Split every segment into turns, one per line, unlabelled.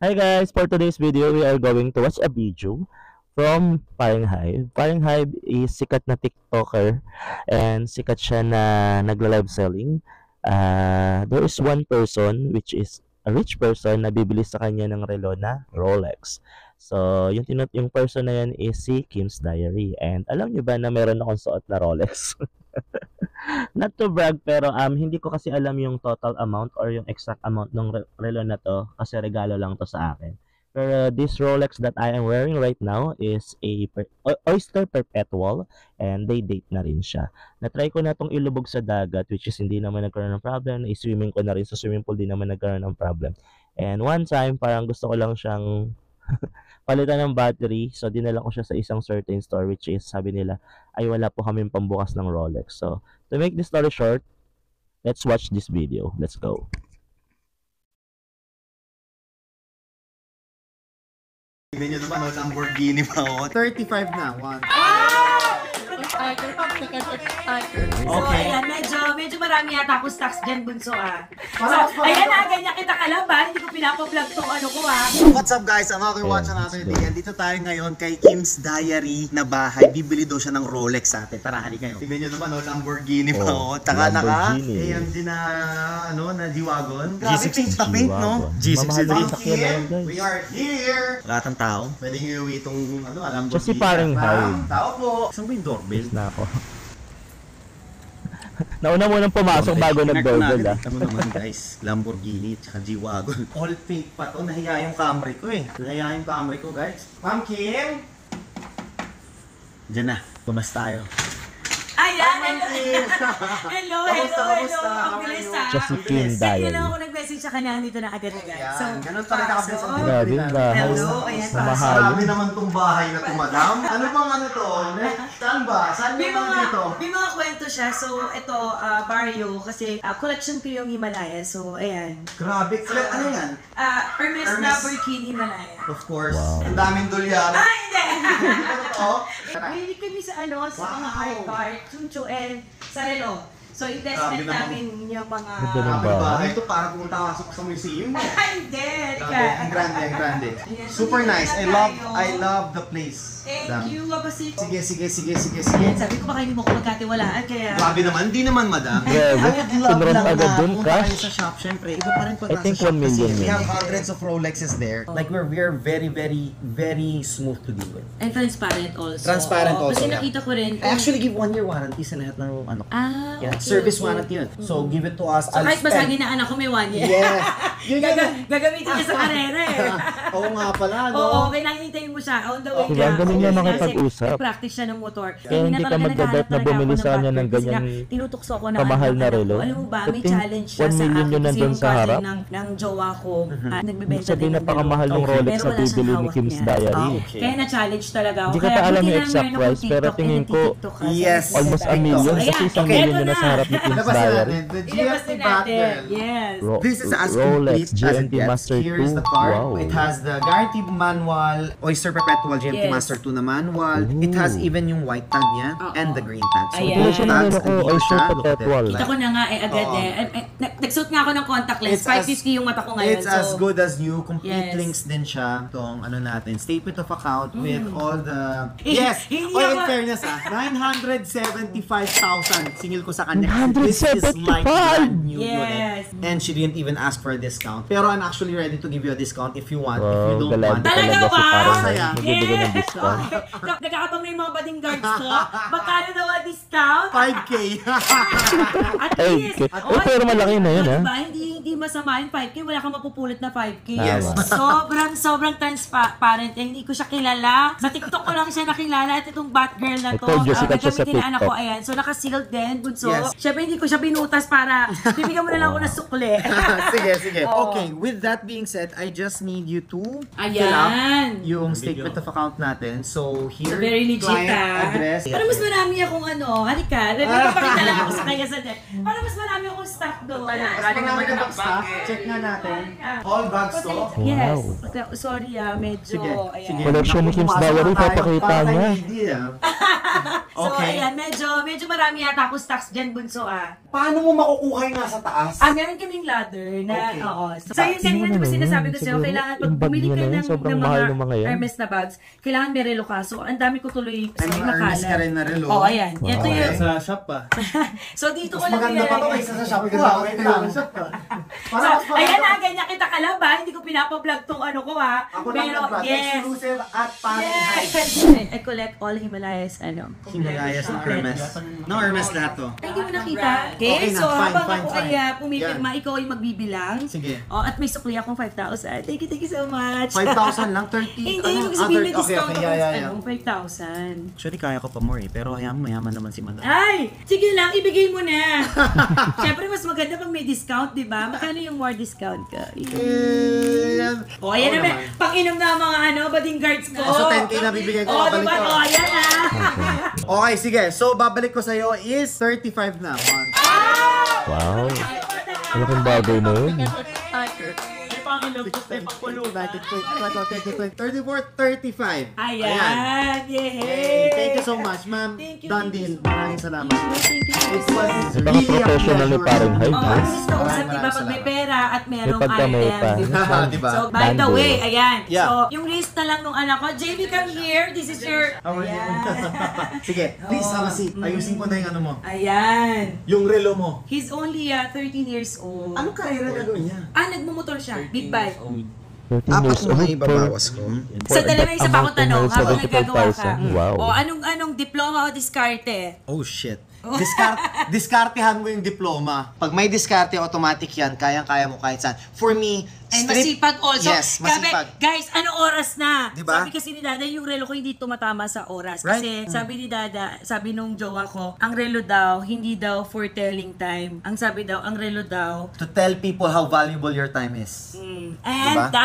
Hi guys, for today's video, we are going to watch a video from Paring Hive. Paring Hive is sikat na TikToker and sikat siya na nagla-live selling. There is one person which is a rich person na bibili sa kanya ng relo na Rolex. So, yung person na yan is si Kim's Diary. And alam niyo ba na meron akong suot na Rolex? Not to brag, pero hindi ko kasi alam yung total amount or yung exact amount ng relo na to kasi regalo lang to sa akin. Pero this Rolex that I am wearing right now is a Oyster Perpetual and they date na rin siya. Na-try ko na tong ilubog sa dagat which is hindi naman nagkaroon ng problem. I-swimming ko na rin sa swimming pool, di naman nagkaroon ng problem. And one time, parang gusto ko lang siyang palitan ng battery. So, dinala ko siya sa isang certain store which is, sabi nila, ay wala po kaming pambukas ng Rolex. So, to make this story short, let's watch this video. Let's go.
Tignan nyo naman, Lamborghini pa ako. 35 na, 1.
So, ayan, medyo marami yata akong stocks dyan, bunso So, ayan na, ganyan kita kalaban. Hindi ko pinapo-vlog tong ano ko
What's up guys? Another watch natin din. Dito tayo ngayon kay Kim's Diary na bahay. Bibili daw siya ng Rolex sa atin. Tara, hali kayo. Tignan nyo naman, Lamborghini pa ako. Taka naka. AMG na, na G-Wagon. Grabe, paint na paint, no? G63. We are here. Lahat ng tao. Pwede nyo iuwi itong, Lamborghini.
Kasi parang Hive.
Tao po. Saan ba yung doorbell?
Na ako. Nauna mo nang pumasok bago nag-doorbell
Ano naman guys, Lamborghini at G-Wagon. All pink pa to, nahiya yung Camry ko Nahiya yung Camry ko guys. Ma'am Kim! Diyan na, pumas tayo.
Ayan, hello. Ang bilis
Siya si Kim Diary.
Kailan ako nag-message sa kanya dito na agad-agad. So,
ganun talaga kabilis ang
grabe yung bahay.
Hello, ayan.
Marami naman tong bahay na to, madam. Ano bang to? Saan ba? Saan yung dito?
May mga kwento siya. So, ito, barrio. Kasi collection ko yung Himalaya. So, ayan.
Grabe. Ano yan?
Hermes na Birkin Himalaya.
Of course. Ang daming dolyar.
Hindi!
Ano to?
Mahilig kami sa mga high card, chuncho, and sa relo. So, investment namin yung mga...
bahay ito para pumunta ka sa museum.
Hindi!
Ang grande. Super nice. I love the place.
Thank you, Abasik.
Sige.
Sabi ko baka hindi mo ko magkatiwalaan, kaya...
Grabe naman, hindi naman madam.
Sinurot agad dun ka.
Tayo sa shop, syempre, iba pa rin pag
I think 1 million.
We have hundreds of Rolexes there. Like we're very, very smooth to deal with.
And transparent also.
Transparent also,
Kasi
yeah.
nakita ko rin.
I actually give 1 year warranty sa lahat ng
Okay.
Service warranty yun. So give it to us.
So kahit basagin na anak ko may 1 year.
Yes.
Gagamitin niya sa karera
Oo nga pala, no?
Oo, kailangan hintayin mo siya. On the way
Diba, ganun niya makipag-usap.
Practice siya ng motor.
Kaya hindi ka magdadap na bumili sa kanya ng ganyan
tinutukso ko na
kamahal na relo.
Alam mo ba, may challenge siya
1
sa
million
akin
yun
kasi
nandun
yung
sa harap.
cousin ng jowa ko nagbebenta
Sabihin
din ng
napakamahal ng Rolex na bibili ni Kim's Diary.
Kaya na-challenge talaga ako.
Hindi ka pa alam yung exact price pero tingin ko almost a million kasi isang million na nasa harap ni Kim's Diary.
The
Ilabas
GMT
na
battle.
natin. Yes.
This is as
Rolex
complete as it
GMT
gets.
Master 2.
Here is the card.
Wow.
It has the guarantee manual, Oyster Perpetual GMT
Yes.
Master 2 na manual. It has even yung white tag niya and the green tag. So,
Ayan.
both
Siya
tags,
naman ako,
andito
Oyster
siya. Look at
Perpetual.
it.
Kita ko na nga agad nagsuot nga ako ng contact lens.
It's as-
550 yung mata ko ngayon.
It's as good as new. Complete
Yes.
links din siya. Itong natin, statement of account with all the...
Eh,
Yes!
hindi
Oh, in
ako-
fairness 975,000 singil ko sa kanya.
975!
This is like brand new
Yes.
unit. And she didn't even ask for a discount. Pero I'm actually ready to give you a discount if you want. If you
Wow,
don't
galante
want.
Talaga
talaga si
ba?
Parang
Saya.
magbibigay ng discount.
Nagkakabang na yung mga bodyguards ko. Magkano daw ang discount?
5K.
At
Ay,
least.
okay. Pero malaki na yun, ha?
Diba? Hindi masama yung 5K. Wala kang mapupulot na 5K.
Yes.
Sobrang transparent. Hindi ko siya kilala. Sa TikTok ko lang siya nakilala. At itong Batgirl na to.
I told you, sikat siya sa
gagamitin na anak ko.
TikTok.
Ayan. So, naka-sealed din. Bunso.
Yes.
Siyempre, hindi ko siya binutas para bibigyan mo na lang ako ng sukle.
Sige.
Oo.
Okay, with that being said, I just need you to
Ayan.
fill up yung statement of account natin. So, here,
So, very legit,
client address.
Para mas marami akong halika. Papakita lang ako sa kanya sa net. Para mas marami akong stock doon.
Marami ka bang stock? Check nga natin. All bags to?
Yes.
Wow.
Sorry medyo.
Sige.
Ayan.
Collection ni Kim's Diary, papakita niya.
So,
Okay.
ayan, medyo marami yata akong stocks dyan, bunso. bunso
Paano mo makukuha yung nasa taas?
Meron kaming ladder na,
Okay.
oo. So, yun kanina, di ba sinasabi ko sa'yo, kailangan pag
yung bag
bumili
niya
ka
na yan,
ng
sobrang mahal ng mga yan.
Hermes na bags, kailangan may relo ka. So, ang dami ko tuloy
Ay, mga Hermes ka rin na relo.
Oo, ayan. Ito yun.
Sa shop pa.
So, dito ko
Mas
lang
maganda pa to
nilalagay.
kaysa sa shopping lang.
So, ayan na, ganyan kita kalaba. Hindi ko pinapablog tong ano ko
Ako lang
Pero,
nag-vlog.
yes.
Exclusive at Fahrenheit.
Yes. I collect all Himalayas,
Himalayas na Hermes. No, Hermes lahat to.
Ay, hindi mo nakita. Okay,
Okay na,
so
fine,
habang
fine,
ako
fine.
ay pumipirma, ikaw ay magbibilang.
Sige.
At may sukli akong 5,000. Thank you so much.
5,000 lang, 30.
Hindi, ibig sabihin may
Okay,
discount
okay,
ako
yeah,
sa
yeah.
5,000.
Actually, kaya ko pa more pero mayaman naman si Madam.
Ay! Sige lang, ibigay mo na. Siyempre, mas maganda pag may discount, di ba? Magkano yung more discount ka? O, ayan naman. Pang-inom na ang mga bodyguards ko.
So, 10K na bibigay ko,
O,
babalik
diba?
ko.
O, ayan na.
Okay, sige. So, babalik ko sa'yo is 35 na.
Wow. Malaking bagay na yun.
34, 35.
Ayan. Yay!
Hey, thank you so much, ma'am.
Thank you.
Done deal. Maraming salamat.
Thank you.
It was
Baka
really a
professional ni
pleasure.
Fahrenheit,
Oh,
ha?
at least kausap,
Maraming
di ba? Pag may
salamat.
pera at merong
May pagkamay
item,
pa.
di ba?
Diba?
So, by the
Bando.
way, ayan.
Yeah.
So, yung list na lang nung anak ko, JB, come here. This is your...
How are you?
Ayan.
Sige, please have a seat. Ayusin ko na yung ano mo.
Ayan.
Yung relo mo.
He's only 13 years old.
Anong karera gagawin niya?
Nagmumotor siya. Big bike.
13 years old.
ko.
Sa dalawa isa pa akong tanong, habang nagagawa ka.
75,000. Wow.
O, anong diploma o diskarte?
Oh shit. Diskartehan mo yung diploma. Pag may diskarte, automatic yan. Kayang-kaya mo kahit saan. For me,
And masipag also.
Yes,
Grabe,
masipag.
guys, anong oras na?
Diba?
Sabi kasi ni Dada, yung relo ko hindi tumatama sa oras.
Right.
Kasi sabi ni Dada, sabi nung jowa ko, ang relo daw, hindi daw for telling time. Ang sabi daw, ang relo daw,
To tell people how valuable your time is.
and
Diba?
the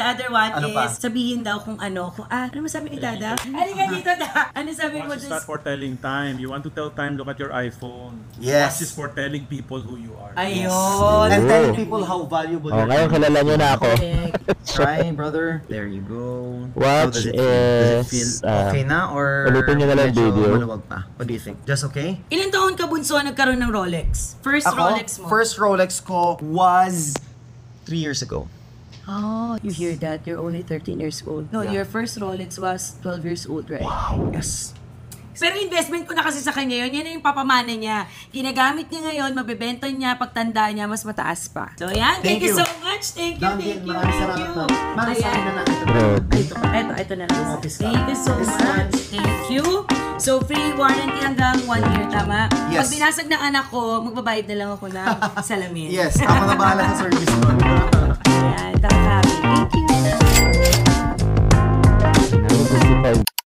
other one
Ano
is,
pa?
sabihin daw ano masabi ni Dada? Halika dito, Da. Ano sabi mo?
Watch is not for telling time. You want to tell time, look at your iPhone.
Yes.
Watch is for telling people who you are.
Ayun.
And tell
Oh.
people how valuable
Oh,
your
ngayon
time
kilala nyo na ako.
Try, brother. There you go.
Watch
How does it feel? Does it
is,
feel okay na? Or
ulitin nyo na lang
medyo
video.
maluwag pa? What do you think? Just okay?
Ilan taon ka bunso nagkaroon ng Rolex? First Rolex mo?
First Rolex ko was 3 years ago.
Oh, you hear that? You're only 13 years old. No, your first Rolex was 12 years old, right?
Yes.
Pero investment ko na kasi sa kanya yun. Yan na yung papamana niya. Ginagamit niya ngayon, mabibenta niya, pagtanda niya, mas mataas pa. So yan, thank you
Thank you.
so much. Thank you,
Done
thank
deal.
you.
Maraming
Thank
salamat
you.
po. Ma'am,
Ayan.
sabi na natin.
Grabe.
Ito na lang.
office ka.
Thank you so much. Thank you. So, free warranty hanggang 1 year, tama?
Yes.
Pag binasag ng anak ko, magbabayad na lang ako ng salamin.
Yes, ako na bahala sa service ko.
Ayan, kakabi. Thank you.